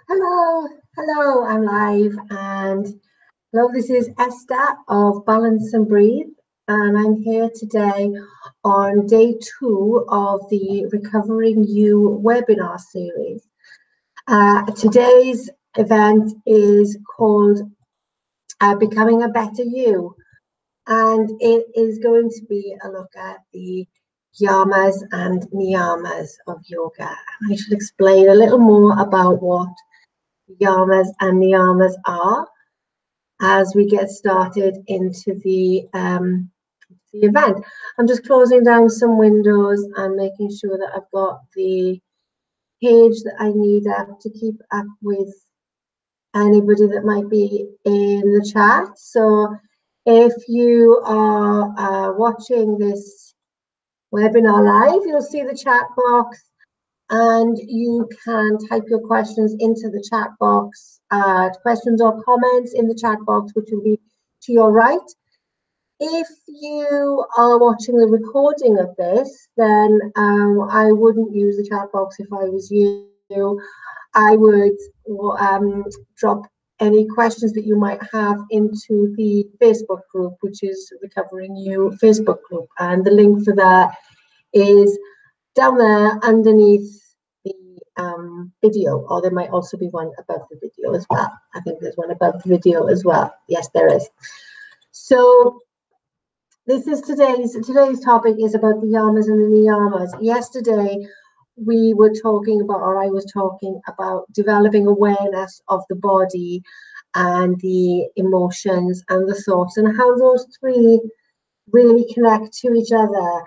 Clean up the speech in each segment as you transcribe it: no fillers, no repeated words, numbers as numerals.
Hello, I'm live and hello, this is Esther of Balance and Breathe, and I'm here today on day 2 of the Recovering You webinar series. Today's event is called Becoming a Better You, and it is going to be a look at the yamas and niyamas of yoga. And I should explain a little more about what yamas and niyamas are as we get started into the event. I'm just closing down some windows and making sure that I've got the page that I need up to keep up with anybody that might be in the chat. So if you are watching this webinar live, you'll see the chat box and you can type your questions into the chat box, questions or comments in the chat box, which will be to your right. If you are watching the recording of this, then I wouldn't use the chat box if I was you. I would drop any questions that you might have into the Facebook group, which is Recovering You Facebook group. And the link for that is down there underneath the video, or there might also be one above the video as well. I think there's one above the video as well. Yes, there is. So this is today's topic is about the yamas and the niyamas. Yesterday we were talking about, or I was talking about, developing awareness of the body and the emotions and the thoughts, and how those three really connect to each other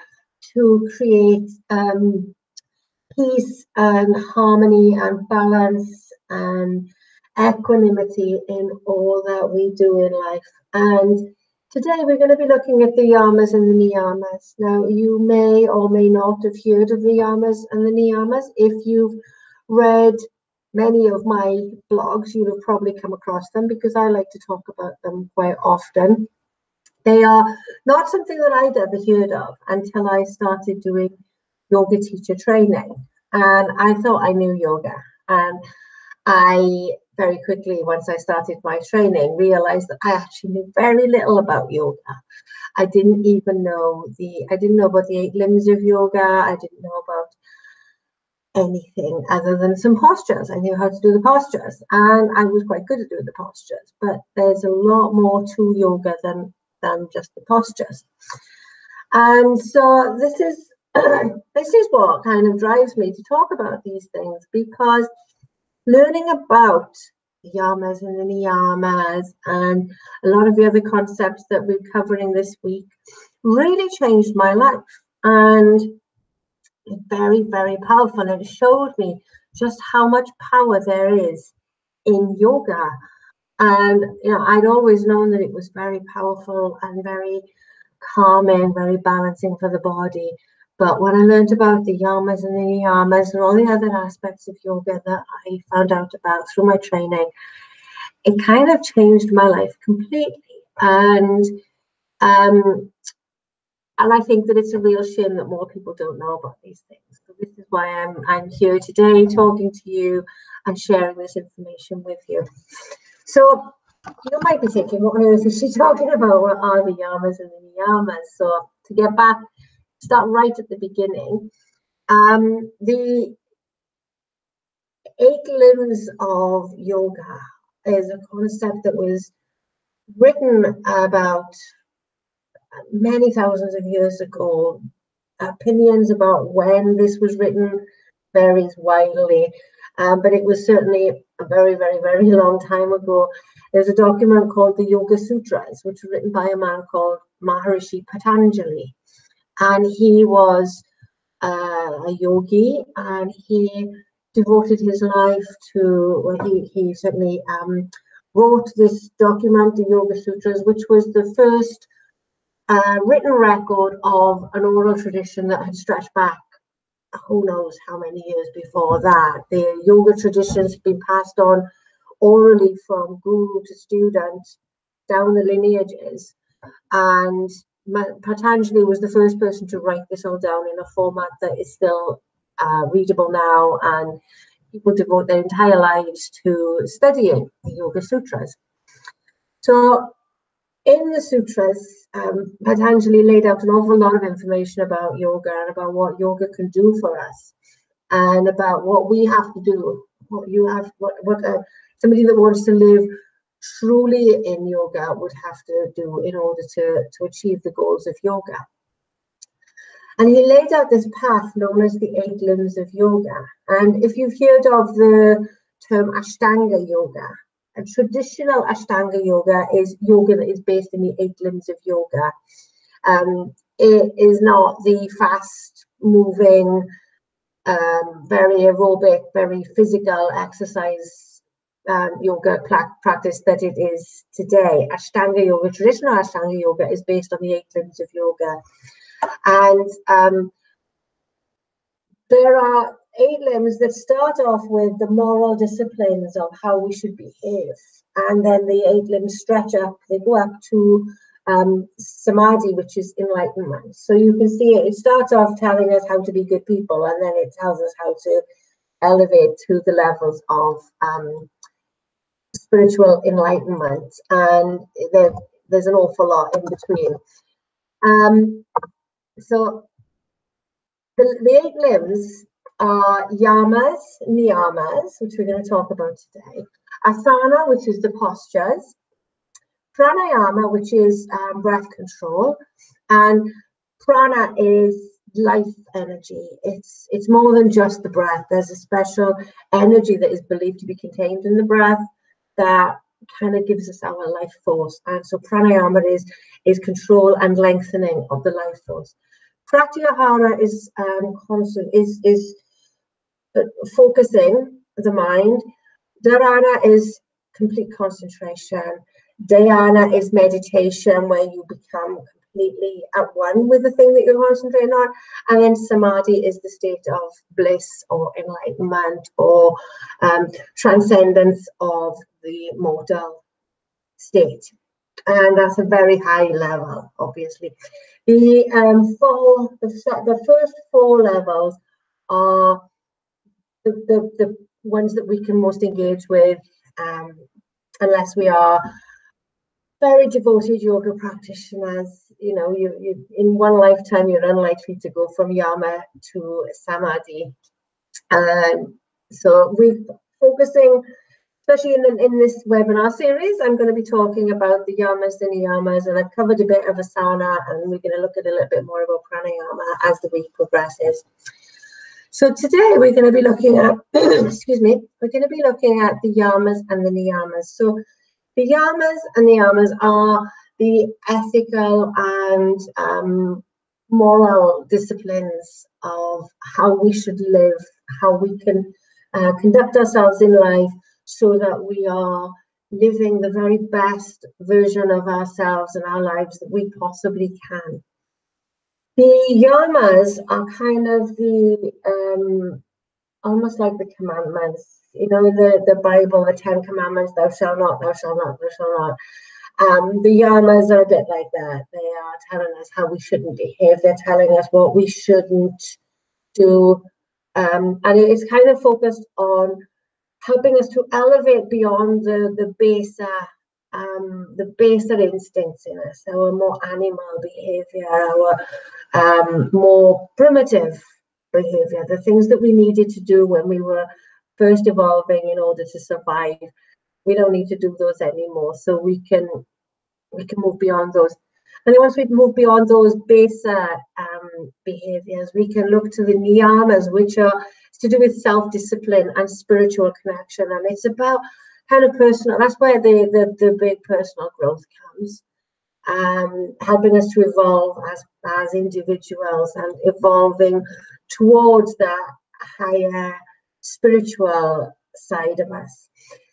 to create peace and harmony and balance and equanimity in all that we do in life. And today we're going to be looking at the yamas and the niyamas. Now, you may or may not have heard of the yamas and the niyamas. If you've read many of my blogs, you'll have probably come across them because I like to talk about them quite often. They are not something that I'd ever heard of until I started doing yoga teacher training. And I thought I knew yoga. And I very quickly, once I started my training, realized that I actually knew very little about yoga. I didn't know about the 8 limbs of yoga. I didn't know about anything other than some postures. I knew how to do the postures, and I was quite good at doing the postures. But there's a lot more to yoga than just the postures. And so this is what kind of drives me to talk about these things, because learning about the yamas and the niyamas and a lot of the other concepts that we're covering this week really changed my life, and it's very, very powerful. And it showed me just how much power there is in yoga. And I'd always known that it was very powerful and very calming, very balancing for the body. But when I learned about the yamas and the niyamas and all the other aspects of yoga that I found out about through my training, it kind of changed my life completely. And I think that it's a real shame that more people don't know about these things. So this is why I'm here today talking to you and sharing this information with you. So you might be thinking, what on earth is she talking about? What are the yamas and the niyamas? So to get back, start right at the beginning. The 8 limbs of yoga is a concept that was written about many thousands of years ago. Opinions about when this was written varies widely, but it was certainly a very, very, very long time ago. There's a document called the Yoga Sutras, which was written by a man called Maharishi Patanjali. And he was a yogi, and he devoted his life to, well, he certainly wrote this document, the Yoga Sutras, which was the first written record of an oral tradition that had stretched back who knows how many years before that. The yoga traditions have been passed on orally from guru to student down the lineages, and Patanjali was the first person to write this all down in a format that is still readable now and people devote their entire lives to studying the Yoga Sutras. So in the sutras, Patanjali laid out an awful lot of information about yoga and about what yoga can do for us, and about what we have to do, what somebody that wants to live truly in yoga would have to do in order to achieve the goals of yoga. And he laid out this path known as the 8 limbs of yoga. And if you've heard of the term Ashtanga yoga, a traditional Ashtanga yoga is yoga that is based in the 8 limbs of yoga. It is not the fast-moving, very aerobic, very physical exercise yoga practice that it is today. Ashtanga yoga, traditional Ashtanga yoga, is based on the 8 limbs of yoga. And there are 8 limbs that start off with the moral disciplines of how we should behave. And then the 8 limbs stretch up, they go up to samadhi, which is enlightenment. So you can see it starts off telling us how to be good people, and then it tells us how to elevate to the levels of spiritual enlightenment. And there's an awful lot in between. So the 8 limbs are yamas, niyamas, which we're going to talk about today, asana, which is the postures, pranayama, which is breath control, and prana is life energy. It's more than just the breath. There's a special energy that is believed to be contained in the breath that kind of gives us our life force. And so pranayama is control and lengthening of the life force. Pratyahara is constant, is focusing the mind. Dharana is complete concentration. Dhyana is meditation, where you become completely at one with the thing that you're concentrating on. And then samadhi is the state of bliss or enlightenment or transcendence of the mortal state. And that's a very high level, obviously. The first 4 levels are the ones that we can most engage with, unless we are very devoted yoga practitioners. You know, you in one lifetime you're unlikely to go from yama to samadhi. So we're focusing, especially in this webinar series, I'm going to be talking about the yamas and niyamas, and I've covered a bit of asana, and we're going to look at a little bit more about pranayama as the week progresses. So today we're going to be looking at, excuse me, we're going to be looking at the yamas and the niyamas. So the yamas and niyamas are the ethical and moral disciplines of how we should live, how we can conduct ourselves in life, so that we are living the very best version of ourselves and our lives that we possibly can. The yamas are kind of the, almost like the commandments. You know, in the Bible, the 10 commandments, thou shalt not, thou shalt not, thou shalt not. The yamas are a bit like that. They are telling us how we shouldn't behave. They're telling us what we shouldn't do. And it is kind of focused on helping us to elevate beyond the baser instincts in us, our more animal behavior, our more primitive behavior, the things that we needed to do when we were first evolving in order to survive. We don't need to do those anymore, so we can move beyond those. And then once we move beyond those baser behaviors, we can look to the niyamas, which are to do with self-discipline and spiritual connection. And it's about kind of personal, that's where the big personal growth comes, helping us to evolve as individuals and evolving towards that higher spiritual side of us.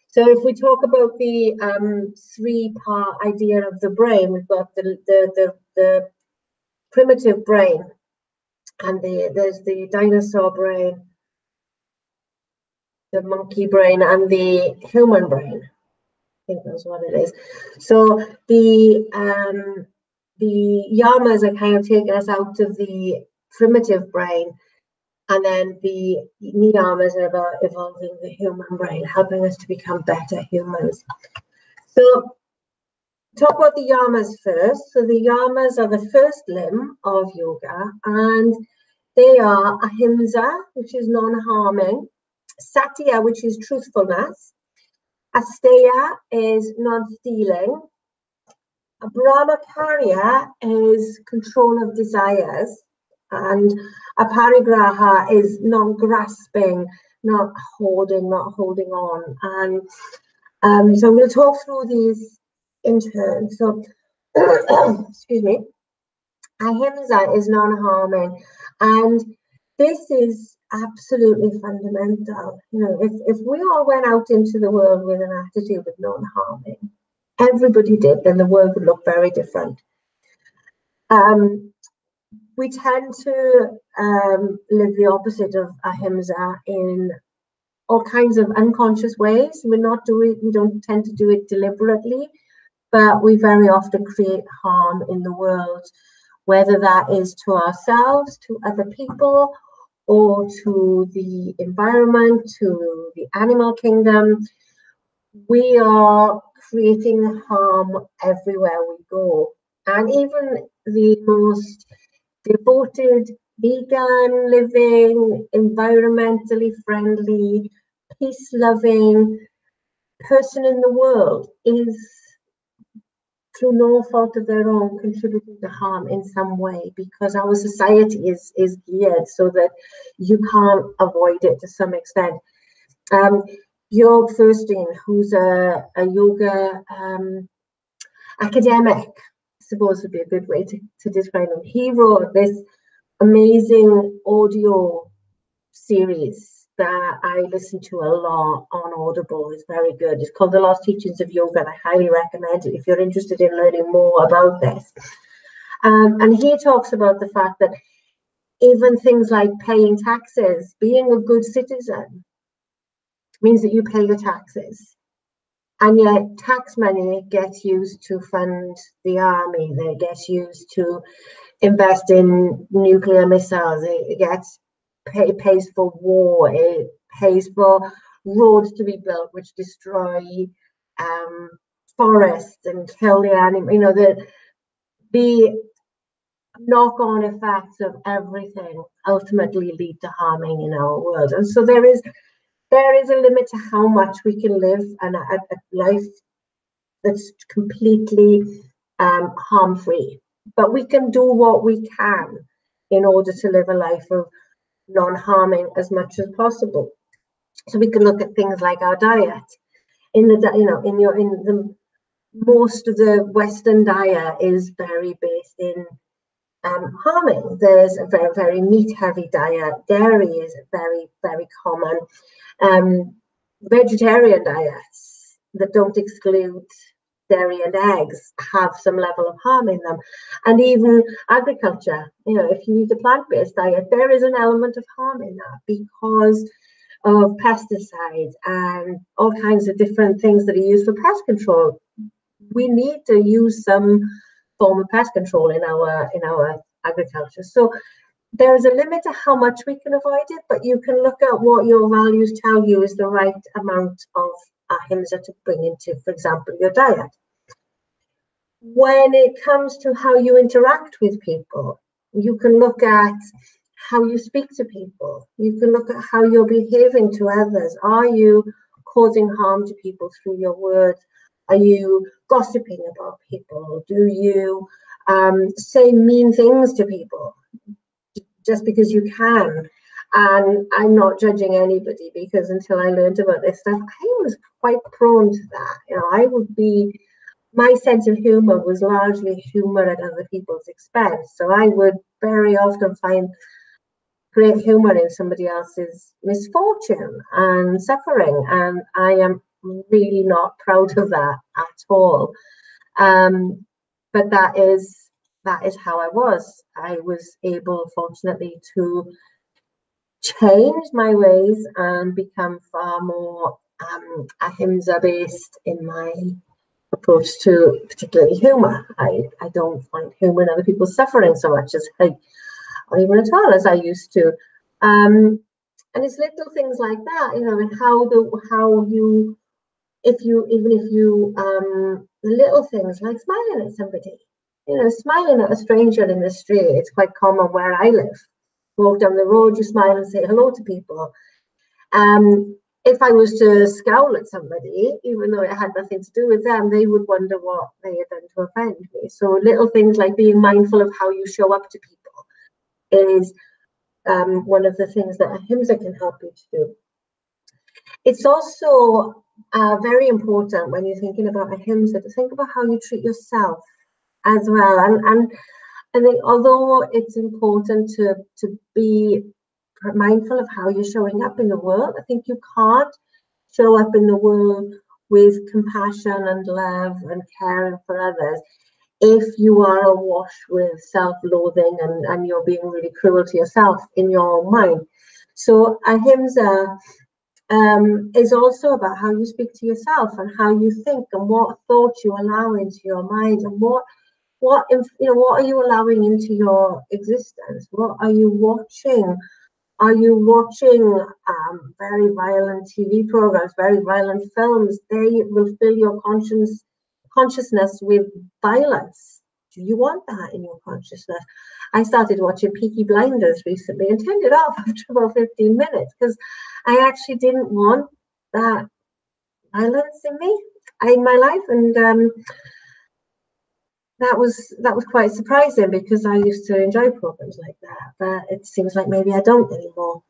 So if we talk about the 3-part idea of the brain, we've got the primitive brain, and there's the dinosaur brain, the monkey brain, and the human brain. I think that's what it is. So the yamas are kind of taking us out of the primitive brain And then the niyamas are about evolving the human brain, helping us to become better humans. So talk about the yamas first. So the yamas are the first limb of yoga, and they are ahimsa, which is non-harming, satya, which is truthfulness, asteya is non-stealing, brahmacharya is control of desires, and aparigraha is non-grasping, not holding on. And so I'm going to talk through these in turn. So, excuse me, ahimsa is non-harming, and this is absolutely fundamental. You know, if we all went out into the world with an attitude of non-harming, everybody did, then the world would look very different. We tend to live the opposite of ahimsa in all kinds of unconscious ways. We don't tend to do it deliberately, but we very often create harm in the world, whether that is to ourselves, to other people, or to the environment, to the animal kingdom. We are creating harm everywhere we go. And even the most devoted, vegan living, environmentally friendly, peace-loving person in the world is, through no fault of their own, contributing to harm in some way, because our society is geared so that you can't avoid it to some extent. Jörg Furstein, who's a yoga academic, I suppose would be a good way to describe him. He wrote this amazing audio series that I listen to a lot on Audible. It's very good. It's called The Lost Teachings of Yoga, and I highly recommend it if you're interested in learning more about this. And he talks about the fact that even things like paying taxes, being a good citizen, means that you pay your taxes. And yet tax money gets used to fund the army, it gets used to invest in nuclear missiles, it pays for war, it pays for roads to be built which destroy forests and kill the animals. You know, the knock-on effects of everything ultimately lead to harming in our world. And so there is a limit to how much we can live a life that's completely harm-free. But we can do what we can in order to live a life of non-harming as much as possible. So we can look at things like our diet. Most of the Western diet is very based in harming. There's a very, very meat-heavy diet. Dairy is very, very common. Vegetarian diets that don't exclude dairy and eggs have some level of harm in them. And even agriculture, if you eat a plant-based diet, there is an element of harm in that because of pesticides and all kinds of different things that are used for pest control. We need to use some form of pest control in our agriculture. So there is a limit to how much we can avoid it, but you can look at what your values tell you is the right amount of ahimsa to bring into, for example, your diet. When it comes to how you interact with people, you can look at how you speak to people. You can look at how you're behaving to others. Are you causing harm to people through your words? Are you gossiping about people? Do you say mean things to people just because you can? And I'm not judging anybody, because until I learned about this stuff, I was quite prone to that. My sense of humor was largely humor at other people's expense. So I would very often find great humor in somebody else's misfortune and suffering. And I am really not proud of that at all. But that is how I was. I was able, fortunately, to change my ways and become far more ahimsa based in my approach to particularly humor. I don't find humor in other people's suffering so much as or even at all as I used to. And it's little things like that, you know, and how you, even if you the little things like smiling at somebody, you know, smiling at a stranger in the street. It's quite common where I live. Walk down the road, you smile and say hello to people. If I was to scowl at somebody, even though it had nothing to do with them, they would wonder what they had done to offend me. So little things like being mindful of how you show up to people is one of the things that Ahimsa can help you to do. It's also very important when you're thinking about Ahimsa to think about how you treat yourself as well. And I think although it's important to be mindful of how you're showing up in the world, I think you can't show up in the world with compassion and love and caring for others if you are awash with self-loathing and you're being really cruel to yourself in your mind. So Ahimsa is also about how you speak to yourself and how you think and what thoughts you allow into your mind and what are you allowing into your existence? What are you watching? Are you watching very violent TV programs, very violent films? They will fill your consciousness with violence. Do you want that in your consciousness? I started watching Peaky Blinders recently and turned it off after about 15 minutes because I actually didn't want that violence in my life, and that was quite surprising because I used to enjoy programs like that, but it seems like maybe I don't anymore.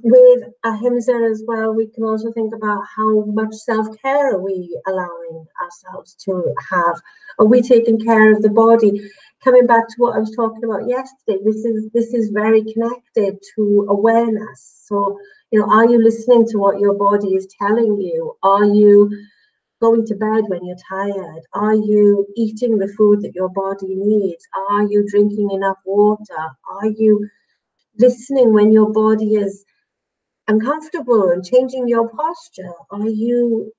With Ahimsa as well, we can also think about how much self-care are we allowing ourselves to have. Are we taking care of the body? Coming back to what I was talking about yesterday, this is very connected to awareness. So, you know, are you listening to what your body is telling you? Are you going to bed when you're tired? Are you eating the food that your body needs? Are you drinking enough water? Are you listening when your body is uncomfortable and changing your posture? Are you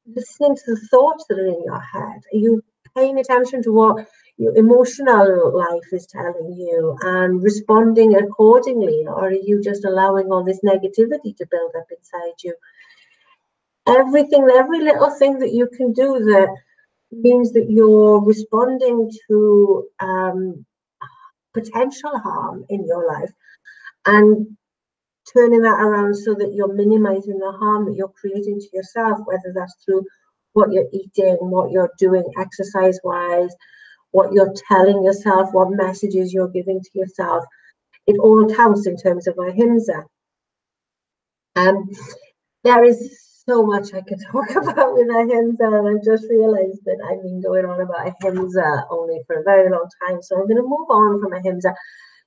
listening to the thoughts that are in your head? Are you paying attention to what your emotional life is telling you and responding accordingly? Or are you just allowing all this negativity to build up inside you? Every little thing that you can do that means that you're responding to potential harm in your life and turning that around so that you're minimizing the harm that you're creating to yourself, whether that's through what you're eating, what you're doing exercise-wise, what you're telling yourself, what messages you're giving to yourself. It all counts in terms of Ahimsa. There is so much I could talk about with Ahimsa, and I've just realized that I've been going on about Ahimsa only for a very long time, so I'm going to move on from Ahimsa.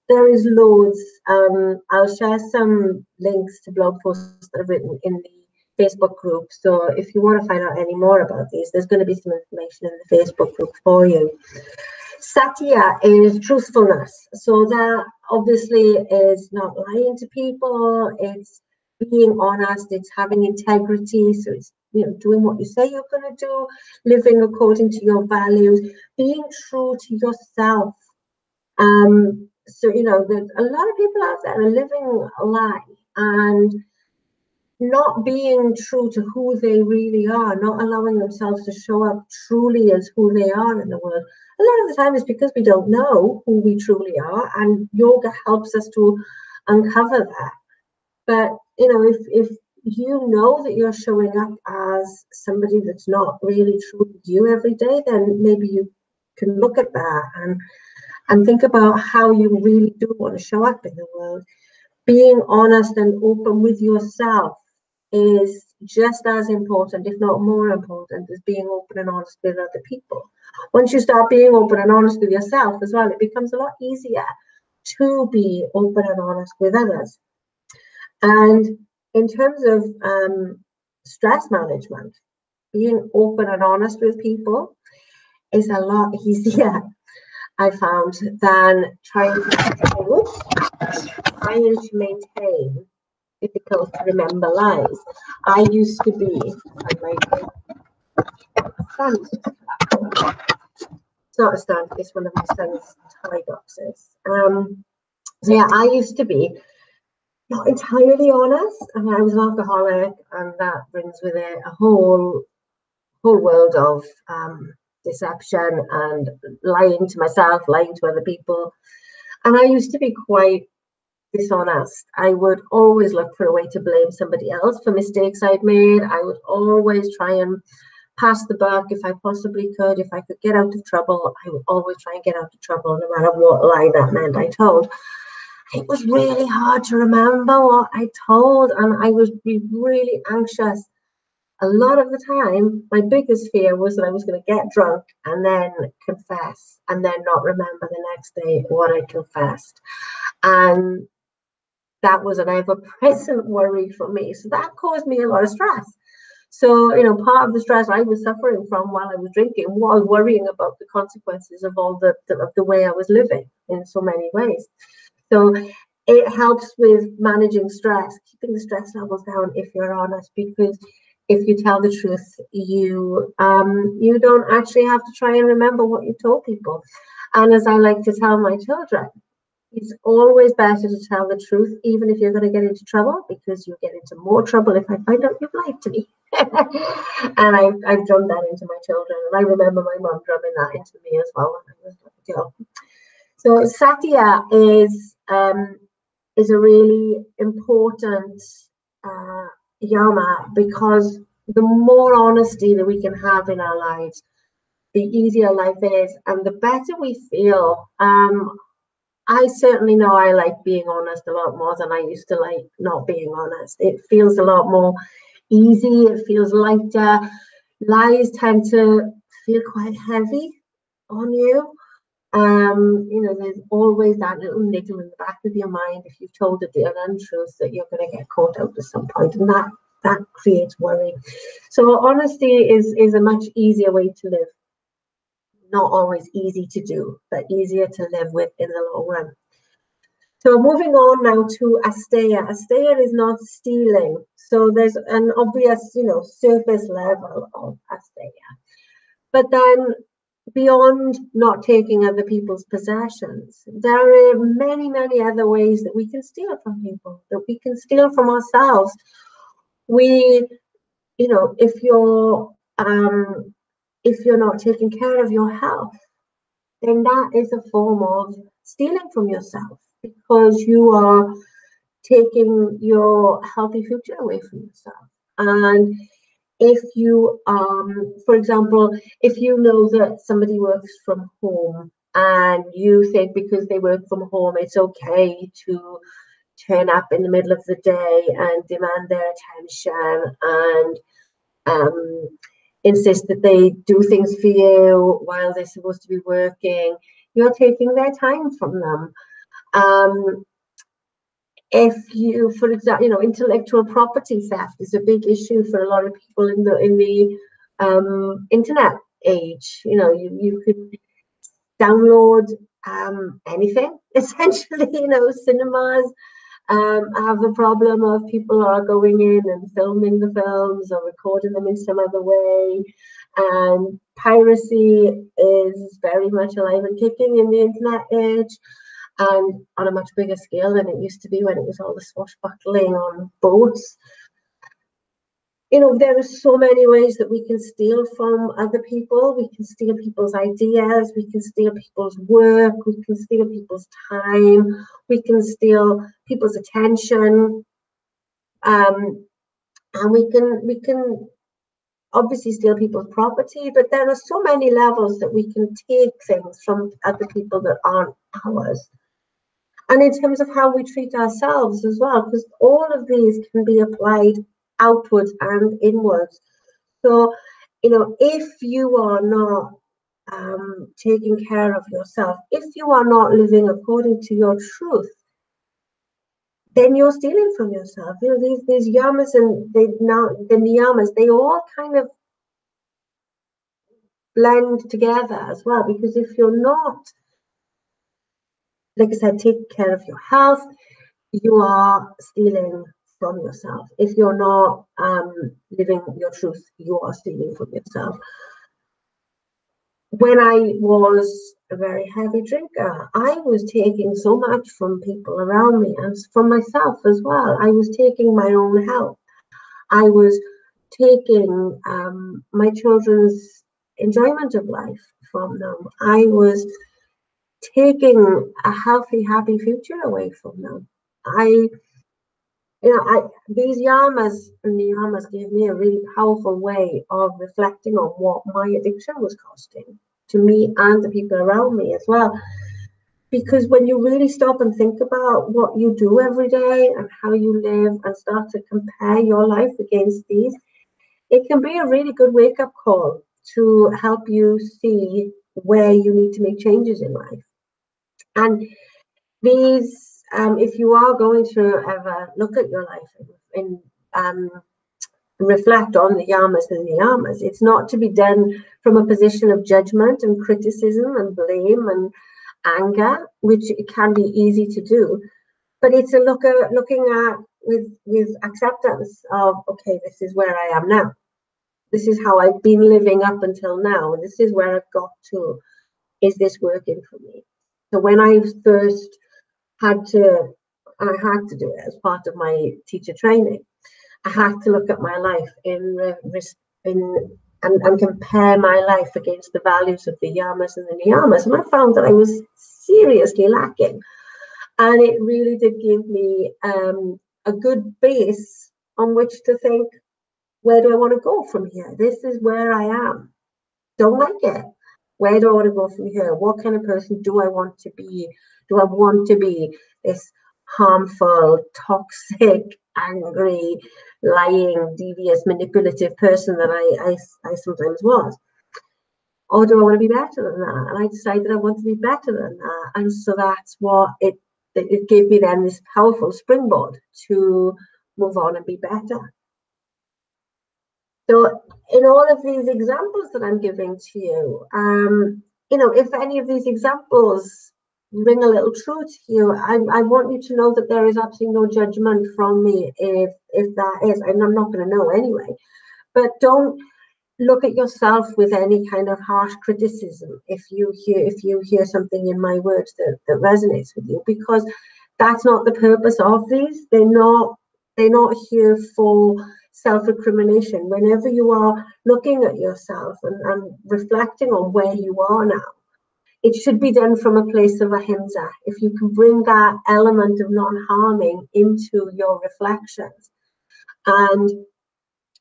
There is loads. I'll share some links to blog posts that I've written in the Facebook group. So if you want to find out any more about these, there's going to be some information in the Facebook group for you. Satya is truthfulness. So that obviously is not lying to people. It's being honest. It's having integrity. So it's, you know, doing what you say you're going to do, living according to your values, being true to yourself. So, you know, there's a lot of people out there are living a lie and not being true to who they really are, not allowing themselves to show up truly as who they are in the world. A lot of the time it's because we don't know who we truly are, and yoga helps us to uncover that. But, you know, if you know that you're showing up as somebody that's not really true to you every day, then maybe you can look at that and think about how you really do want to show up in the world. Being honest and open with yourself is just as important, if not more important, as being open and honest with other people. Once you start being open and honest with yourself as well, it becomes a lot easier to be open and honest with others. And in terms of stress management, being open and honest with people is a lot easier, I found, than trying to maintain difficult to remember lies. I used to be, it's not a stand, it's one of my son's toy boxes. Yeah, I used to be not entirely honest, and I was an alcoholic, and that brings with it a whole world of deception and lying to myself, lying to other people. And I used to be quite dishonest. I would always look for a way to blame somebody else for mistakes I'd made. I would always try and pass the buck if I possibly could. If I could get out of trouble, I would always try and get out of trouble, no matter what lie that meant I told. It was really hard to remember what I told, and I would be really anxious. A lot of the time, my biggest fear was that I was going to get drunk and then confess and then not remember the next day what I confessed. And that was an ever-present worry for me. So that caused me a lot of stress. So, part of the stress I was suffering from while I was drinking was worrying about the consequences of all the way I was living in so many ways. So it helps with managing stress, keeping the stress levels down if you're honest, because if you tell the truth, you don't actually have to try and remember what you told people. And as I like to tell my children, it's always better to tell the truth, even if you're going to get into trouble, because you'll get into more trouble if I find out you've lied to me. And I've drummed that into my children, and I remember my mum drumming that into me as well when I was a girl. So Satya is a really important yama, because the more honesty that we can have in our lives, the easier life is, and the better we feel. I certainly know I like being honest a lot more than I used to like not being honest. It feels a lot more easy. It feels lighter. Lies tend to feel quite heavy on you. There's always that little niggle in the back of your mind if you've told an untruth that you're going to get caught out at some point, and that creates worry. So honesty is a much easier way to live. Not always easy to do, but easier to live with in the long run. So moving on now to asteya. Asteya is not stealing. So there's an obvious, surface level of asteya. But then beyond not taking other people's possessions, there are many, many other ways that we can steal from people, that we can steal from ourselves. If you're not taking care of your health, then that is a form of stealing from yourself, because you are taking your healthy future away from yourself. And if you, for example, if you know that somebody works from home and you think because they work from home, it's okay to turn up in the middle of the day and demand their attention and insist that they do things for you while they're supposed to be working, you're taking their time from them. If you, for example, intellectual property theft is a big issue for a lot of people in the internet age. You could download anything essentially. Cinemas have the problem of people are going in and filming the films or recording them in some other way. And piracy is very much alive and kicking in the internet age, and on a much bigger scale than it used to be when it was all the swashbuckling on boats. There are so many ways that we can steal from other people. We can steal people's ideas. We can steal people's work. We can steal people's time. We can steal people's attention. And we can obviously steal people's property, but there are so many levels that we can take things from other people that aren't ours. And in terms of how we treat ourselves as well, because all of these can be applied outwards and inwards. So, if you are not taking care of yourself, if you are not living according to your truth, then you're stealing from yourself. These yamas and the niyamas, they all kind of blend together as well, because if you're not, like I said, taking care of your health, you are stealing from yourself. If you're not living your truth, you are stealing from yourself. When I was a very heavy drinker. I was taking so much from people around me and from myself as well. I was taking my own health. I was taking my children's enjoyment of life from them. I was taking a healthy, happy future away from them. These yamas and niyamas gave me a really powerful way of reflecting on what my addiction was costing to me and the people around me as well. Because when you really stop and think about what you do every day and how you live and start to compare your life against these, it can be a really good wake-up call to help you see where you need to make changes in life. And these, if you are going to ever look at your life and reflect on the yamas and niyamas, it's not to be done from a position of judgment and criticism and blame and anger, which it can be easy to do, but it's a looking at with acceptance of, okay, this is where I am now. This is how I've been living up until now. This is where I've got to. Is this working for me? So when I first had to, and I had to do it as part of my teacher training, I had to look at my life and compare my life against the values of the yamas and the niyamas. And I found that I was seriously lacking. And it really did give me a good base on which to think, where do I want to go from here? This is where I am. Don't like it. Where do I want to go from here? What kind of person do I want to be? Do I want to be this harmful, toxic, angry, lying, devious, manipulative person that I sometimes was? Or do I want to be better than that? And I decided I want to be better than that. And so that's what it gave me then this powerful springboard to move on and be better. So in all of these examples that I'm giving to you, if any of these examples ring a little true to you, I want you to know that there is absolutely no judgment from me if that is, and I'm not going to know anyway. But don't look at yourself with any kind of harsh criticism if you hear something in my words that resonates with you, because that's not the purpose of these. They're not here for self-recrimination. Whenever you are looking at yourself and reflecting on where you are now, it should be done from a place of ahimsa. If you can bring that element of non-harming into your reflections and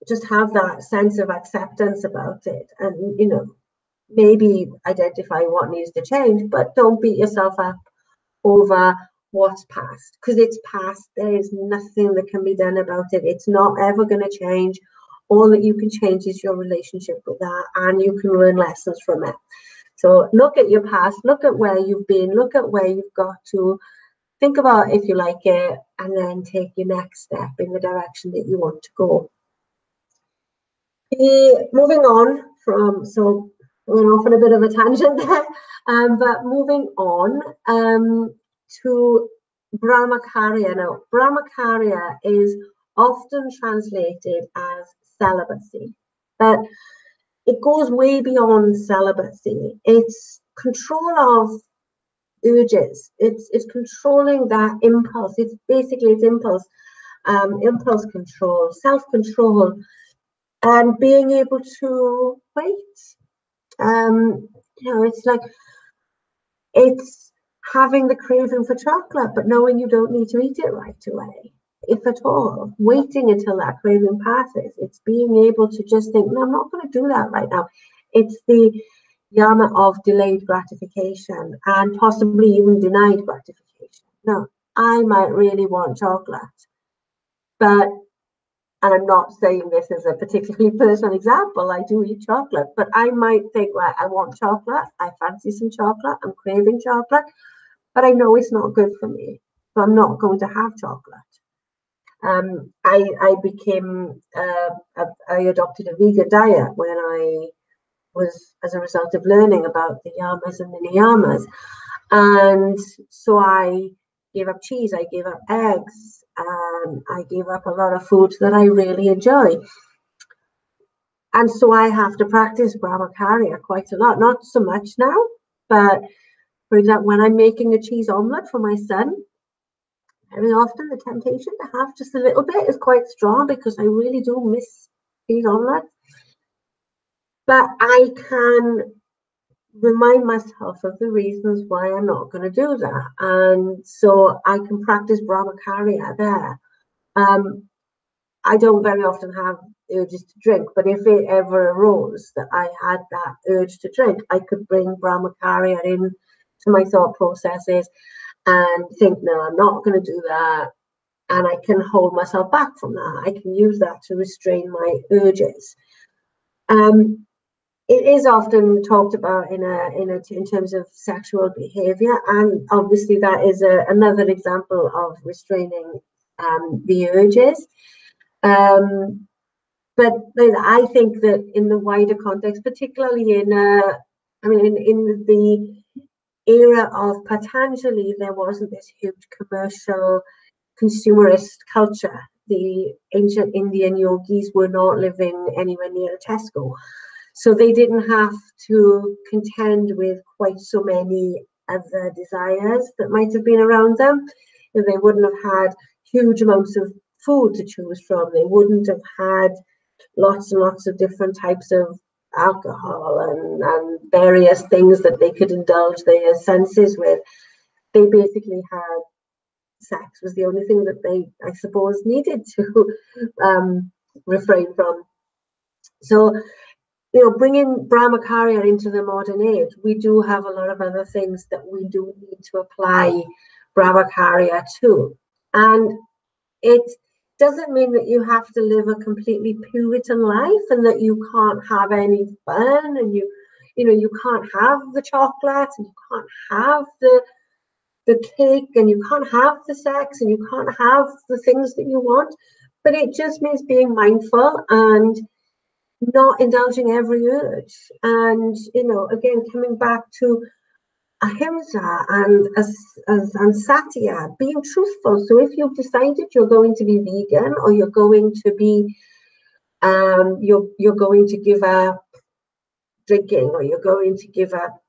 just have that sense of acceptance about it, and maybe identify what needs to change, but don't beat yourself up over what's past, because it's past. There is nothing that can be done about it. It's not ever going to change. All that you can change is your relationship with that, and you can learn lessons from it. So look at your past, look at where you've been, look at where you've got to, think about if you like it, and then take your next step in the direction that you want to go. Moving on from, so we went off on a bit of a tangent there, but moving on to Brahmacharya. Now, Brahmacharya is often translated as celibacy, but it goes way beyond celibacy. It's control of urges. It's controlling that impulse. It's impulse, impulse control, self-control, and being able to wait. It's like, it's having the craving for chocolate, but knowing you don't need to eat it right away, if at all. Waiting until that craving passes. It's being able to just think, no, I'm not going to do that right now. It's the yama of delayed gratification and possibly even denied gratification. No, I might really want chocolate, but, and I'm not saying this as a particularly personal example, I do eat chocolate, but I might think, right, I want chocolate, I fancy some chocolate, I'm craving chocolate, but I know it's not good for me, so I'm not going to have chocolate. I became, I adopted a vegan diet when I was, as a result of learning about the yamas and the niyamas. And so I gave up cheese, I gave up eggs, I gave up a lot of foods that I really enjoy. And so I have to practice Brahmacharya quite a lot, not so much now, But for example, when I'm making a cheese omelette for my son, very often the temptation to have just a little bit is quite strong because I really do miss cheese omelette. But I can remind myself of the reasons why I'm not going to do that. And so I can practice brahmacharya there. I don't very often have urges to drink, but if it ever arose that I had that urge to drink, I could bring brahmacharya in to my thought processes and think, no, I'm not going to do that. And I can hold myself back from that. I can use that to restrain my urges. It is often talked about in terms of sexual behavior, and obviously that is another example of restraining the urges. But I think that in the wider context, particularly in the era of Patanjali, there wasn't this huge commercial consumerist culture. The ancient Indian yogis were not living anywhere near a Tesco. So they didn't have to contend with quite so many other desires that might have been around them. They wouldn't have had huge amounts of food to choose from. They wouldn't have had lots and lots of different types of alcohol and various things that they could indulge their senses with. They basically had sex was the only thing that they, I suppose, needed to refrain from. So, bringing brahmacharya into the modern age, we do have a lot of other things that we do need to apply brahmacharya to. And it doesn't mean that you have to live a completely Puritan life and that you can't have any fun and you can't have the chocolate and you can't have the cake and you can't have the sex and you can't have the things that you want. But it just means being mindful and not indulging every urge. And, again, coming back to ahimsa and satya, being truthful. So if you've decided you're going to be vegan or you're going to be, you're going to give up drinking or you're going to give up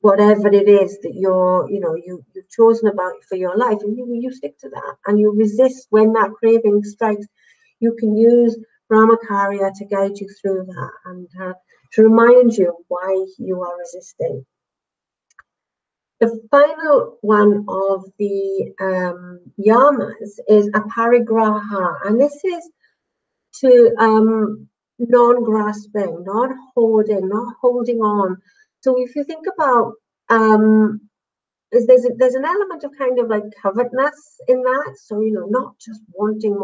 whatever it is that you've chosen about for your life, and you stick to that and you resist when that craving strikes, you can use brahmacharya to guide you through that and to remind you why you are resisting. The final one of the yamas is aparigraha, and this is to non-grasping, not hoarding, not holding on. So if you think about there's an element of kind of like covetousness in that. So not just wanting,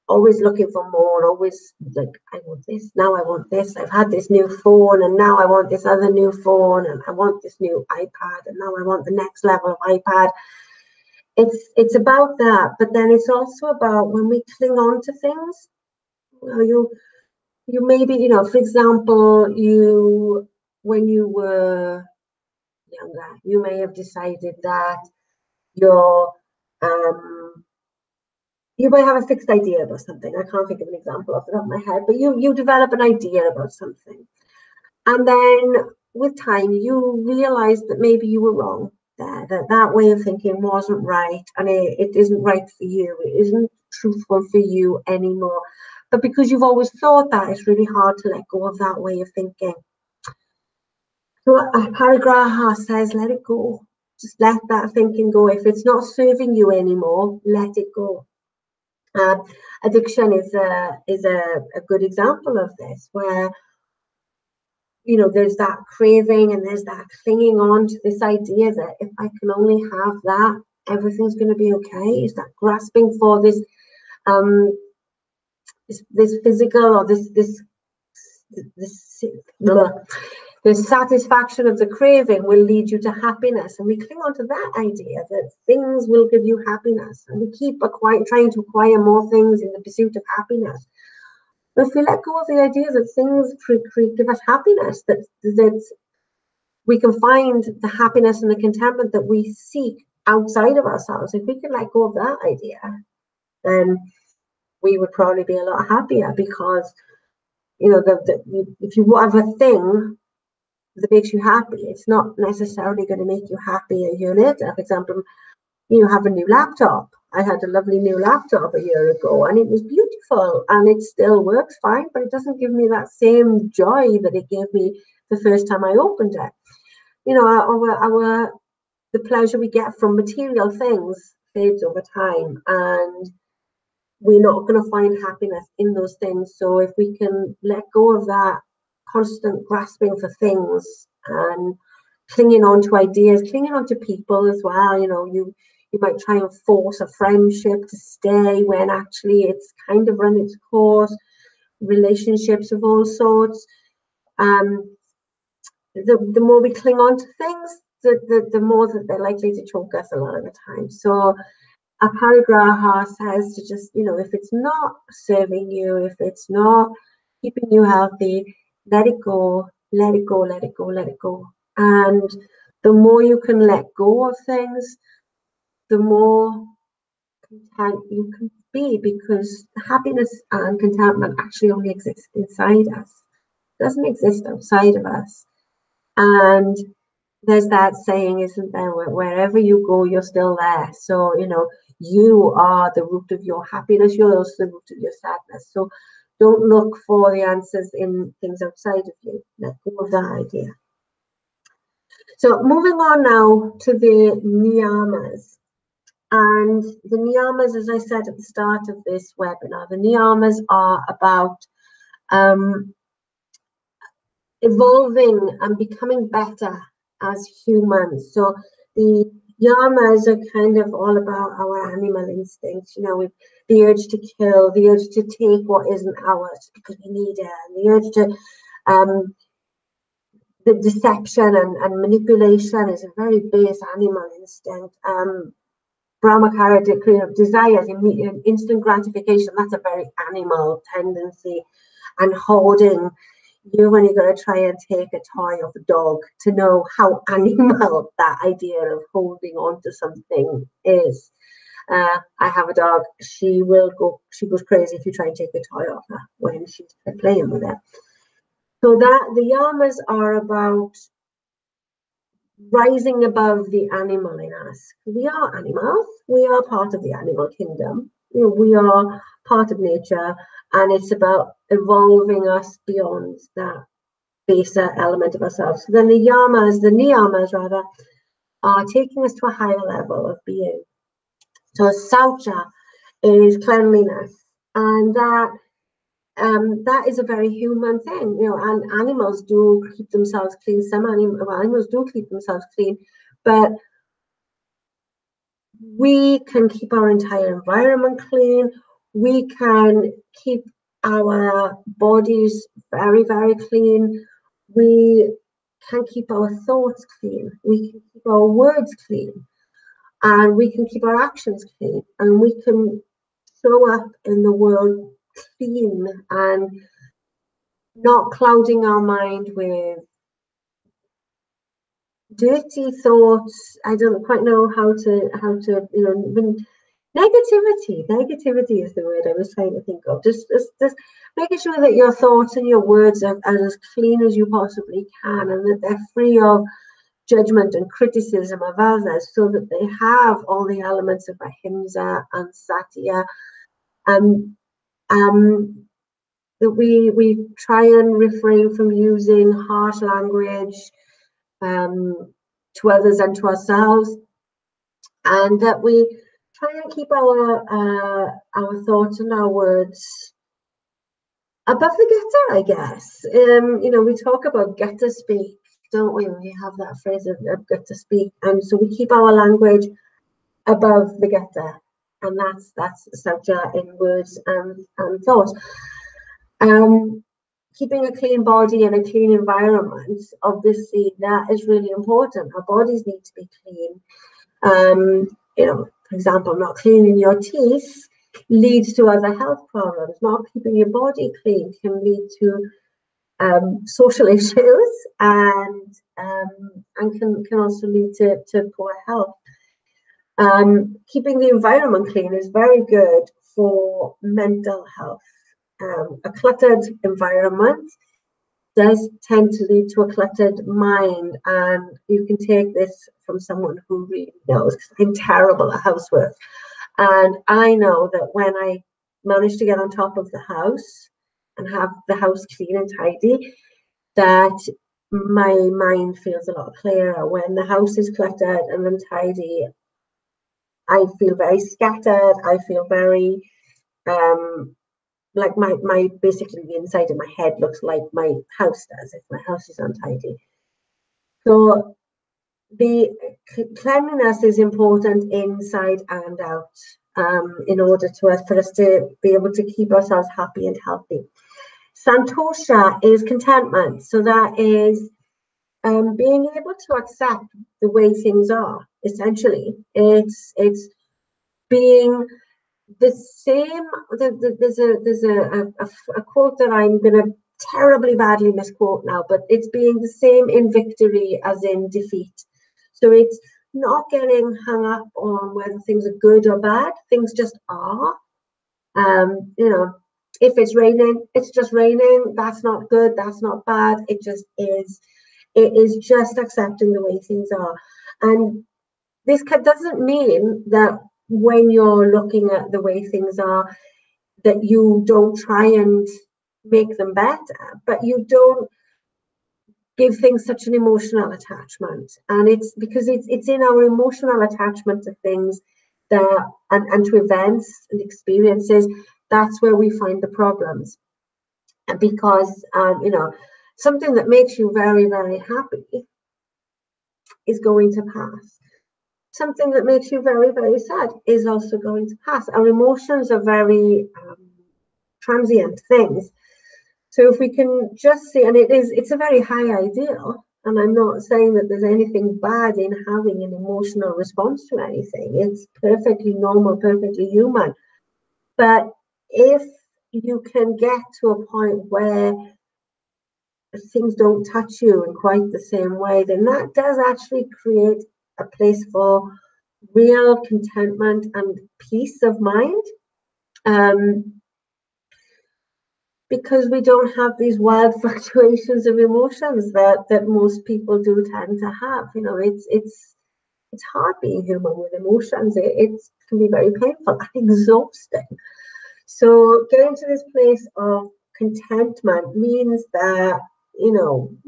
always looking for more, always like, I want this, now I want this, I've had this new phone and now I want this other new phone, and I want this new iPad and now I want the next level of iPad. It's about that, but then it's also about when we cling on to things. You maybe, for example, when you were younger, you may have decided that you might have a fixed idea about something. I can't think of an example off the top of my head, but you develop an idea about something. And then with time, you realize that maybe you were wrong there, that way of thinking wasn't right, and it isn't right for you. It isn't truthful for you anymore. But because you've always thought that, it's really hard to let go of that way of thinking. So Aparigraha says, let it go. Just let that thinking go. If it's not serving you anymore, let it go. Addiction is a good example of this, where there's that craving and there's that clinging on to this idea that if I can only have that, everything's going to be okay. Is that grasping for this physical or the satisfaction of the craving will lead you to happiness, and we cling on to that idea that things will give you happiness, and we keep trying to acquire more things in the pursuit of happiness. But if we let go of the idea that things give us happiness, that we can find the happiness and the contentment that we seek outside of ourselves, if we can let go of that idea, then we would probably be a lot happier, because you know, if you have a thing that makes you happy, it's not necessarily going to make you happy a year later. For example, you have a new laptop. I had a lovely new laptop a year ago and it was beautiful and it still works fine, but it doesn't give me that same joy that it gave me the first time I opened it. You know, the pleasure we get from material things fades over time, and we're not going to find happiness in those things. So if we can let go of that constant grasping for things and clinging on to ideas, clinging on to people as well, you know, you might try and force a friendship to stay when actually it's kind of run its course. Relationships of all sorts. The more we cling on to things, the more that they're likely to choke us a lot of the time. So aparigraha says to just, you know, if it's not serving you, if it's not keeping you healthy, let it go, let it go, let it go, let it go. And the more you can let go of things, the more content you can be, because happiness and contentment actually only exist inside us. It doesn't exist outside of us. And there's that saying, isn't there, wherever you go, you're still there. So, you know, you are the root of your happiness. You're also the root of your sadness. So don't look for the answers in things outside of you. Let go of that idea. So moving on now to the niyamas. And the niyamas, as I said at the start of this webinar, the niyamas are about evolving and becoming better as humans. So the yamas are kind of all about our animal instincts, you know, with the urge to kill, the urge to take what isn't ours because we need it, and the urge to the deception and manipulation is a very base animal instinct. Brahmacharya desires instant gratification. That's a very animal tendency. And holding, you when you're going to try and take a toy of a dog, to know how animal that idea of holding on to something is. I have a dog. She goes crazy if you try and take a toy off her when she's playing with it. So that the yamas are about rising above the animal in us. We are animals. We are part of the animal kingdom. You know, we are part of nature, and it's about evolving us beyond that baser element of ourselves. So then the niyamas rather, are taking us to a higher level of being. So saucha is cleanliness, and that is a very human thing, you know, and animals do keep themselves clean. Some animals do keep themselves clean, but we can keep our entire environment clean. We can keep our bodies very, very clean. We can keep our thoughts clean. We can keep our words clean. And we can keep our actions clean. And we can show up in the world clean and not clouding our mind with dirty thoughts. I don't quite know how to you know, negativity is the word I was trying to think of. Just making sure that your thoughts and your words are as clean as you possibly can, and that they're free of judgment and criticism of others, so that they have all the elements of ahimsa and satya, and that we try and refrain from using harsh language to others and to ourselves, and that we try and keep our thoughts and our words above the gutter, I guess. You know, we talk about gutter speak, don't we? We have that phrase of gutter speak, and so we keep our language above the gutter, and that's saucha in words and thought. Keeping a clean body and a clean environment, obviously, that is really important. Our bodies need to be clean. You know, for example, not cleaning your teeth leads to other health problems. Not keeping your body clean can lead to social issues, and can also lead to poor health. Keeping the environment clean is very good for mental health. a cluttered environment does tend to lead to a cluttered mind. And you can take this from someone who really knows, 'cause I'm terrible at housework. And I know that when I manage to get on top of the house and have the house clean and tidy, that my mind feels a lot clearer. When the house is cluttered and untidy, I feel very scattered. I feel very like my basically the inside of my head looks like my house does if my house is untidy. So the cleanliness is important inside and out, in order for us to be able to keep ourselves happy and healthy. Santosha is contentment. So that is being able to accept the way things are. Essentially, it's being the same. There's a quote that I'm going to terribly badly misquote now, but it's being the same in victory as in defeat. So it's not getting hung up on whether things are good or bad. Things just are. If it's raining, it's just raining. That's not good. That's not bad. It just is. It is just accepting the way things are. And this doesn't mean that when you're looking at the way things are, that you don't try and make them better, but you don't give things such an emotional attachment. And it's because it's in our emotional attachment to things that and to events and experiences, that's where we find the problems. And because something that makes you very, very happy is going to pass. Something that makes you very, very sad is also going to pass. Our emotions are very transient things. So if we can just see, and it's a very high ideal, and I'm not saying that there's anything bad in having an emotional response to anything. It's perfectly normal, perfectly human. But if you can get to a point where things don't touch you in quite the same way, then that does actually create a place for real contentment and peace of mind, because we don't have these wild fluctuations of emotions that most people do tend to have. It's hard being human with emotions. It can be very painful and exhausting. So getting to this place of contentment means that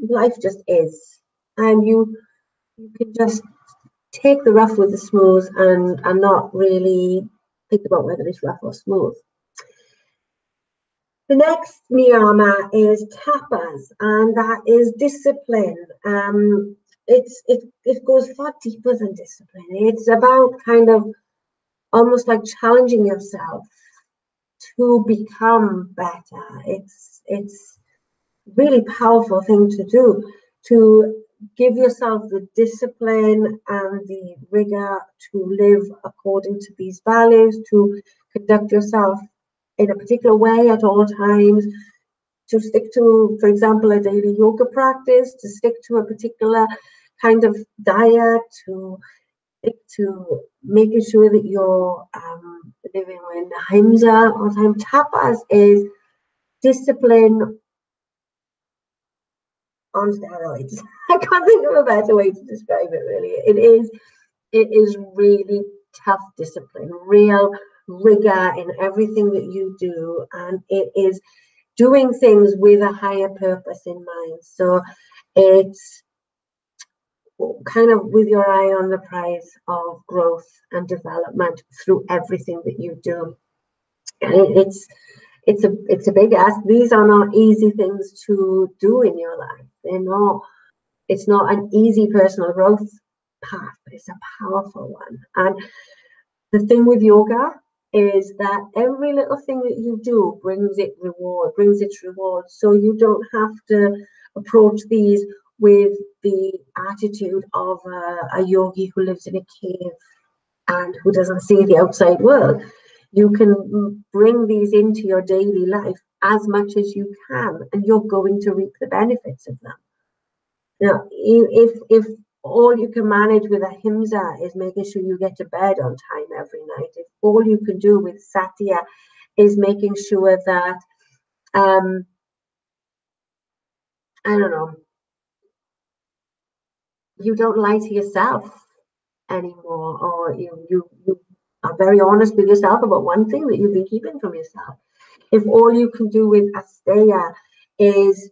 life just is, and you can just take the rough with the smooth and not really think about whether it's rough or smooth. The next niyama is tapas, and that is discipline. It goes far deeper than discipline. It's about kind of almost like challenging yourself to become better. It's really powerful thing to do, to give yourself the discipline and the rigor to live according to these values, to conduct yourself in a particular way at all times, to stick to, for example, a daily yoga practice, to stick to a particular kind of diet, to stick to making sure that you're living with ahimsa all the time. Tapas is discipline on steroids. I can't think of a better way to describe it, really. It is really tough discipline, real rigor in everything that you do, and it is doing things with a higher purpose in mind. So it's kind of with your eye on the prize of growth and development through everything that you do. And it's a big ask. These are not easy things to do in your life. It's not an easy personal growth path, but it's a powerful one. And the thing with yoga is that every little thing that you do brings its reward. So you don't have to approach these with the attitude of a yogi who lives in a cave and who doesn't see the outside world. You can bring these into your daily life as much as you can, and you're going to reap the benefits of them. Now, if all you can manage with ahimsa is making sure you get to bed on time every night, if all you can do with satya is making sure that I don't know, you don't lie to yourself anymore, or you are very honest with yourself about one thing that you've been keeping from yourself. If all you can do with Asteya is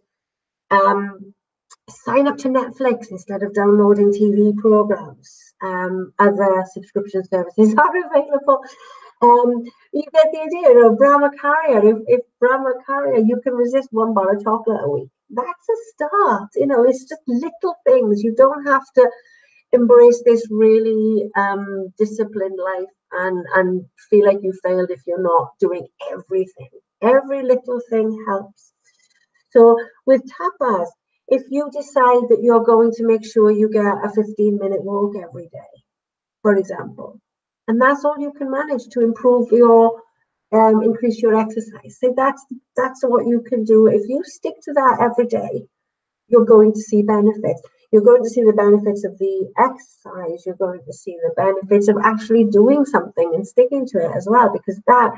sign up to Netflix instead of downloading TV programs, other subscription services are available. You get the idea. You know, Brahmacharya. If Brahmacharya, you can resist one bar of chocolate a week. That's a start. You know, it's just little things. You don't have to embrace this really disciplined life and feel like you failed if you're not doing everything. Every little thing helps. So with tapas, if you decide that you're going to make sure you get a 15-minute walk every day, for example, and that's all you can manage to improve your increase your exercise. So that's what you can do. If you stick to that every day, you're going to see benefits. You're going to see the benefits of the exercise. You're going to see the benefits of actually doing something and sticking to it as well, because that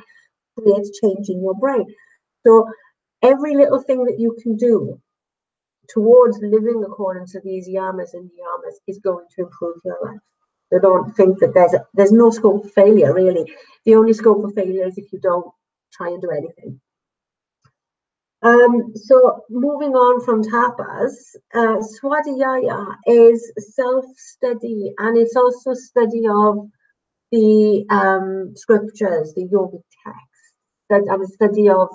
creates change in your brain. So every little thing that you can do towards living according to these yamas and niyamas is going to improve your life. So don't think that there's no scope for failure, really. The only scope for failure is if you don't try and do anything. So moving on from tapas, Swadhyaya is self-study, and it's also study of the scriptures, the yogic texts, and study of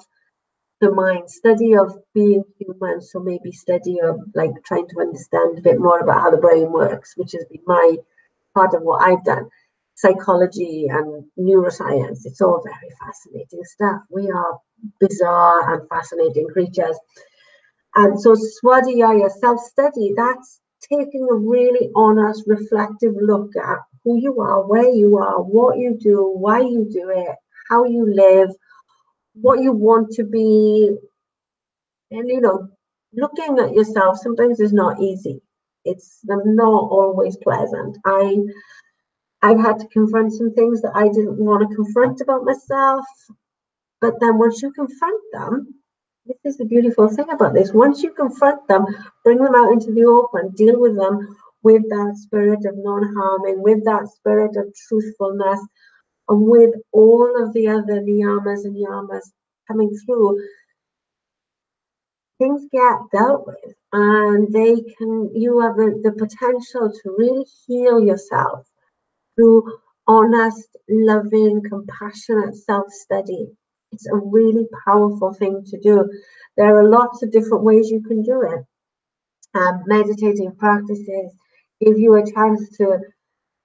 the mind, study of being human. So maybe study of like trying to understand a bit more about how the brain works, which has been my part of what I've done. Psychology and neuroscience, it's all very fascinating stuff. We are bizarre and fascinating creatures. And so Swadhyaya, self-study, that's taking a really honest, reflective look at who you are, where you are, what you do, why you do it, how you live, what you want to be. And, you know, looking at yourself sometimes is not easy. It's not always pleasant. I've had to confront some things that I didn't want to confront about myself. But then once you confront them, this is the beautiful thing about this. Once you confront them, bring them out into the open, deal with them with that spirit of non-harming, with that spirit of truthfulness, and with all of the other niyamas and yamas coming through, things get dealt with, and you have the potential to really heal yourself through honest, loving, compassionate self-study. It's a really powerful thing to do. There are lots of different ways you can do it. Meditating practices give you a chance to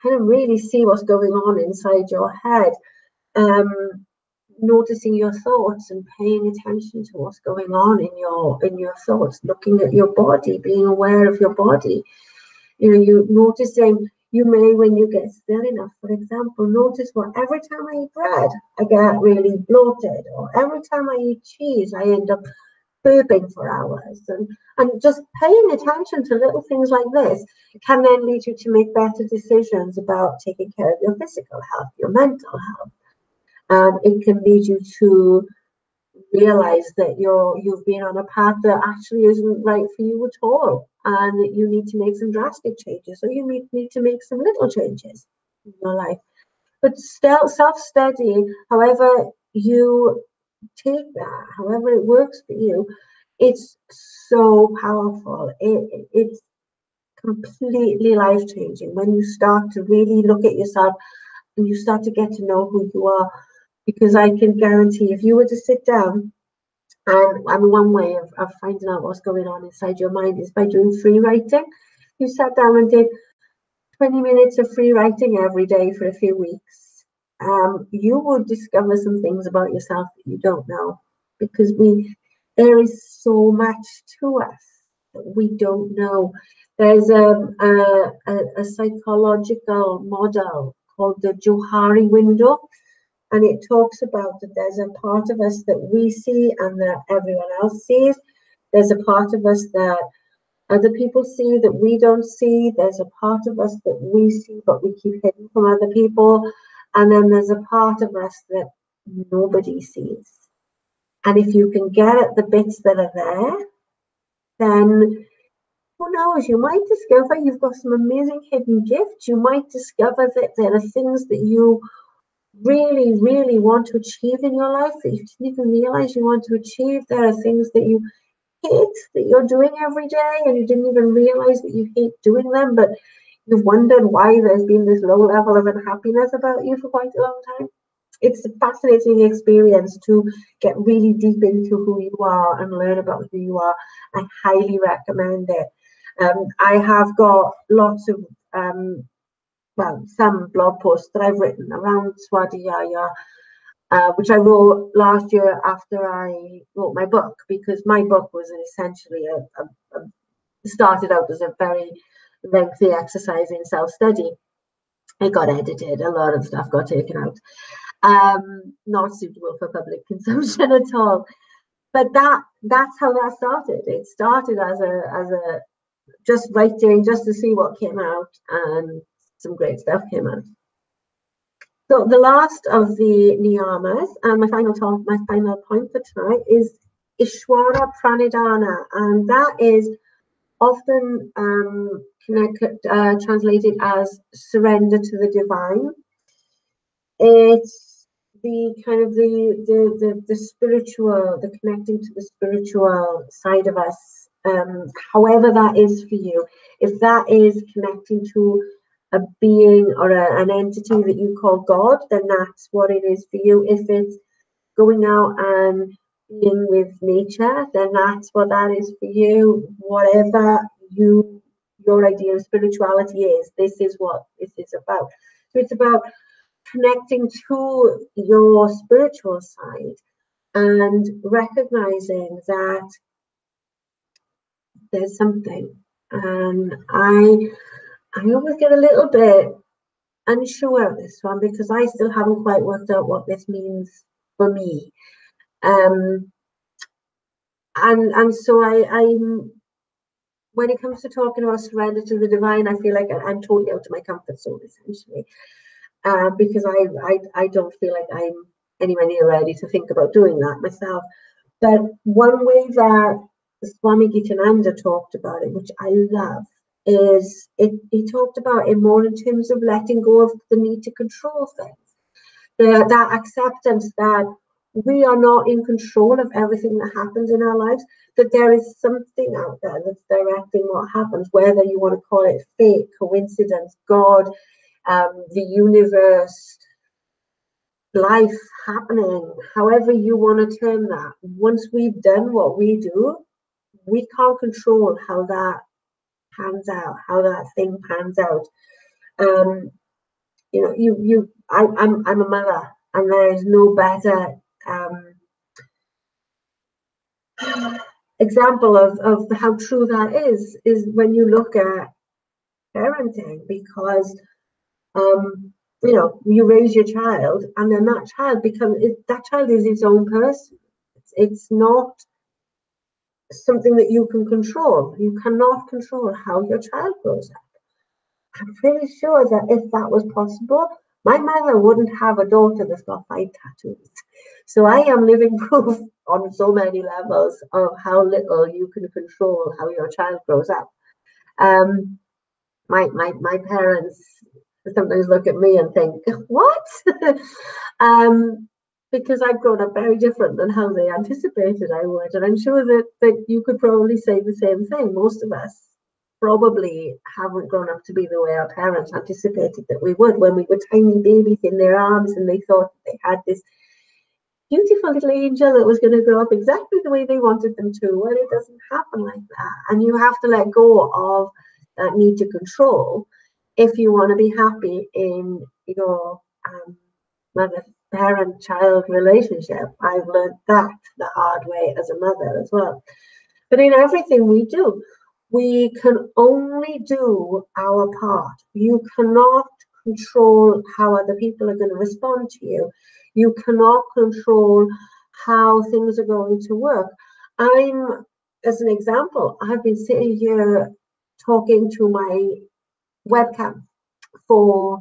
kind of really see what's going on inside your head. Noticing your thoughts and paying attention to what's going on in your thoughts, looking at your body, being aware of your body. You know, you noticing, you may, when you get still enough, for example, notice what every time I eat bread, I get really bloated, or every time I eat cheese, I end up burping for hours. And just paying attention to little things like this can then lead you to make better decisions about taking care of your physical health, your mental health. It can lead you to realize that you've been on a path that actually isn't right for you at all, and that you need to make some drastic changes, or you need to make some little changes in your life. But still, self-study, however you take that, however it works for you, it's so powerful. It's completely life-changing when you start to really look at yourself and you start to get to know who you are. Because I can guarantee, if you were to sit down, and one way of finding out what's going on inside your mind is by doing free writing. You sat down and did 20 minutes of free writing every day for a few weeks. You would discover some things about yourself that you don't know, because there is so much to us that we don't know. There's a psychological model called the Johari window. And it talks about that there's a part of us that we see and that everyone else sees. There's a part of us that other people see that we don't see. There's a part of us that we see but we keep hidden from other people. And then there's a part of us that nobody sees. And if you can get at the bits that are there, then who knows, you might discover you've got some amazing hidden gifts. You might discover that there are things that you really, really want to achieve in your life that you didn't even realize you want to achieve. There are things that you hate that you're doing every day and you didn't even realize that you hate doing them, but you've wondered why there's been this low level of unhappiness about you for quite a long time. It's a fascinating experience to get really deep into who you are and learn about who you are. I highly recommend it. I have got lots of, some blog posts that I've written around Swadhyaya, which I wrote last year after I wrote my book, because my book was essentially started out as a very lengthy exercise in self-study. It got edited, a lot of stuff got taken out. Not suitable for public consumption at all. But that's how that started. It started as a just writing just to see what came out, and some great stuff came out. So the last of the niyamas, and my final point for tonight is Ishwara Pranidhana, and that is often translated as surrender to the divine. It's the kind of the spiritual, the connecting to the spiritual side of us, however that is for you. If that is connecting to a being or an entity that you call God, then that's what it is for you. If it's going out and being with nature, then that's what that is for you. Whatever your idea of spirituality is, this is what this is about. So it's about connecting to your spiritual side and recognizing that there's something. And I always get a little bit unsure of this one because I still haven't quite worked out what this means for me. And so I'm when it comes to talking about surrender to the divine, I feel like I'm totally out of my comfort zone essentially, because I don't feel like I'm anywhere near ready to think about doing that myself. But one way that Swami Gitananda talked about it, which I love, is he talked about it more in terms of letting go of the need to control things, that acceptance that we are not in control of everything that happens in our lives, that there is something out there that's directing what happens, whether you want to call it fate, coincidence, God, the universe, life happening, however you want to term that. Once we've done what we do, we can't control how that pans out, how that thing pans out. I'm a mother, and there is no better example of how true that is when you look at parenting, because you raise your child, and then that child is its own person. It's not something that you can control. You cannot control how your child grows up. I'm pretty sure that if that was possible, my mother wouldn't have a daughter that's got 5 tattoos. So I am living proof on so many levels of how little you can control how your child grows up. My parents sometimes look at me and think, what? Because I've grown up very different than how they anticipated I would. And I'm sure that you could probably say the same thing. Most of us probably haven't grown up to be the way our parents anticipated that we would when we were tiny babies in their arms, and they thought they had this beautiful little angel that was going to grow up exactly the way they wanted them to. Well, it doesn't happen like that. And you have to let go of that need to control if you want to be happy in your mother, parent, child relationship. I've learned that the hard way as a mother as well. But in everything we do, we can only do our part. You cannot control how other people are going to respond to you. You cannot control how things are going to work. As an example, I've been sitting here talking to my webcam for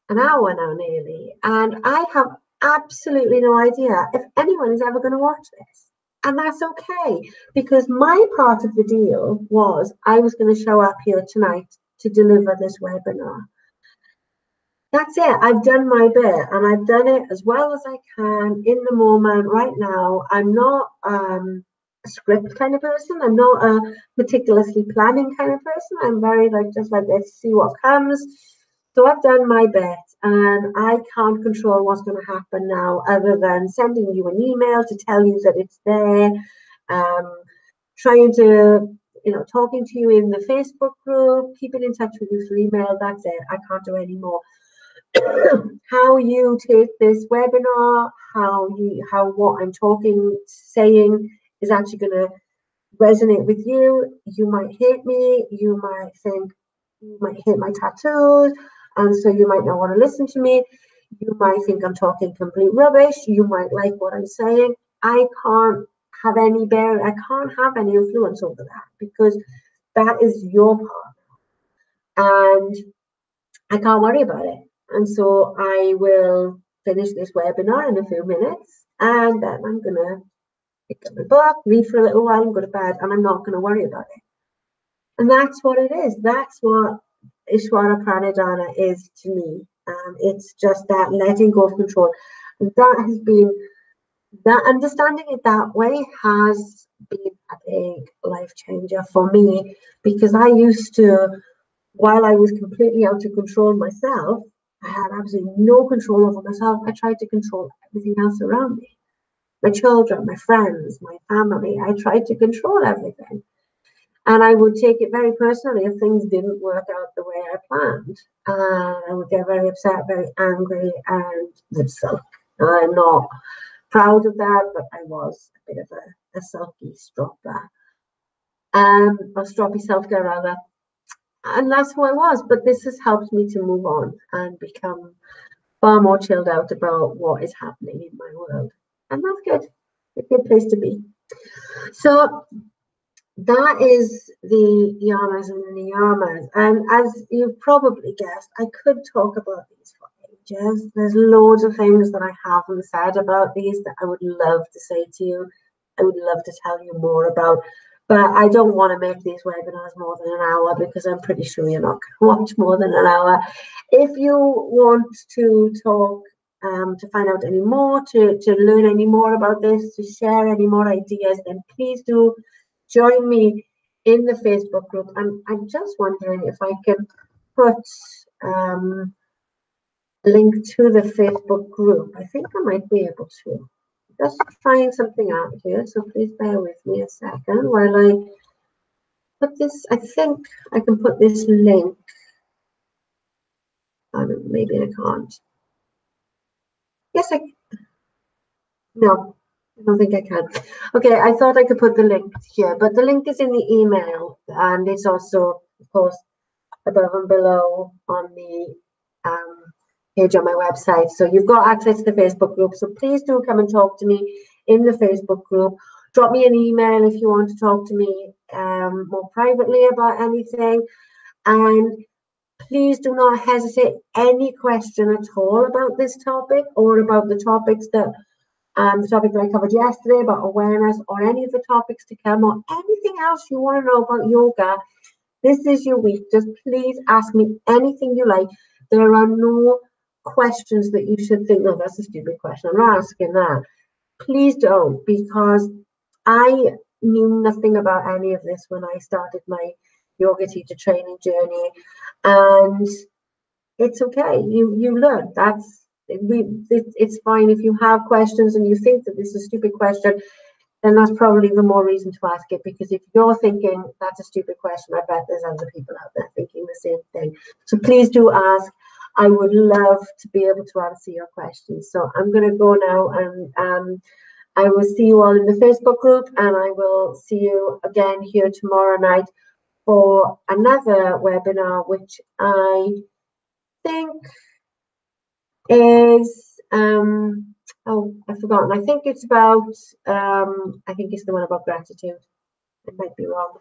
an hour now nearly, and I have absolutely no idea if anyone is ever going to watch this. And that's okay, because my part of the deal was I was going to show up here tonight to deliver this webinar. That's it. I've done my bit, and I've done it as well as I can in the moment right now. I'm not a script kind of person. I'm not a meticulously planning kind of person. I'm very just like, let's see what comes. So I've done my bit, and I can't control what's going to happen now other than sending you an email to tell you that it's there, trying to, talking to you in the Facebook group, keeping in touch with you through email. That's it. I can't do any more. How you take this webinar, how what I'm saying is actually going to resonate with you. You might hate me, you might hate my tattoos, and so you might not want to listen to me. You might think I'm talking complete rubbish. You might like what I'm saying. I can't have any influence over that, because that is your part, and I can't worry about it. And so I will finish this webinar in a few minutes, and then I'm going to pick up the book, read for a little while, and go to bed, and I'm not going to worry about it. And that's what it is. That's what Ishvara Pranidhana is to me. It's just that letting go of control. And that understanding it that way has been a big life changer for me, because I used to, while I was completely out of control myself, I had absolutely no control over myself. I tried to control everything else around me. My children, my friends, my family. I tried to control everything. And I would take it very personally if things didn't work out the way I planned. And I would get very upset, very angry, and would sulk. I'm not proud of that, but I was a bit of a sulky stropper. Or stroppy self-care rather. And that's who I was. But this has helped me to move on and become far more chilled out about what is happening in my world. And that's good. A good place to be. So that is the yamas and the niyamas. And as you've probably guessed, I could talk about these for ages. There's loads of things that I haven't said about these that I would love to say to you. I would love to tell you more about. But I don't want to make these webinars more than an hour, because I'm pretty sure you're not going to watch more than an hour. If you want to talk, to find out any more, to learn any more about this, to share any more ideas, then please do join me in the Facebook group. And I'm just wondering if I can put a link to the Facebook group. I think I might be able to. Just trying something out here, so please bear with me a second while I put this. I think I can put this link. Maybe I can't. Yes, no, I don't think I can. Okay, I thought I could put the link here, but the link is in the email, and it's also, of course, above and below on the page on my website. So you've got access to the Facebook group. So please do come and talk to me in the Facebook group. Drop me an email if you want to talk to me more privately about anything. And please do not hesitate any question at all about this topic, or about the topics that the topic that I covered yesterday about awareness, or any of the topics to come, or anything else you want to know about yoga. This is your week. Just please ask me anything you like. There are no questions that you should think, no, that's a stupid question. I'm not asking that. Please don't, because I knew nothing about any of this when I started my yoga teacher training journey. And it's okay. You learn. It's fine if you have questions and you think that this is a stupid question. Then that's probably the more reason to ask it, because if you're thinking that's a stupid question, I bet there's other people out there thinking the same thing. So please do ask. I would love to be able to answer your questions. So I'm going to go now, and I will see you all in the Facebook group, and I will see you again here tomorrow night for another webinar, which I think is oh, I've forgotten. I think it's about I think it's the one about gratitude. I might be wrong,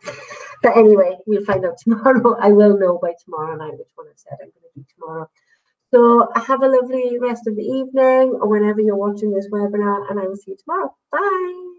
but anyway, we'll find out tomorrow. I will know by tomorrow night which one I said I'm going to do tomorrow. So have a lovely rest of the evening or whenever you're watching this webinar, and I will see you tomorrow. Bye.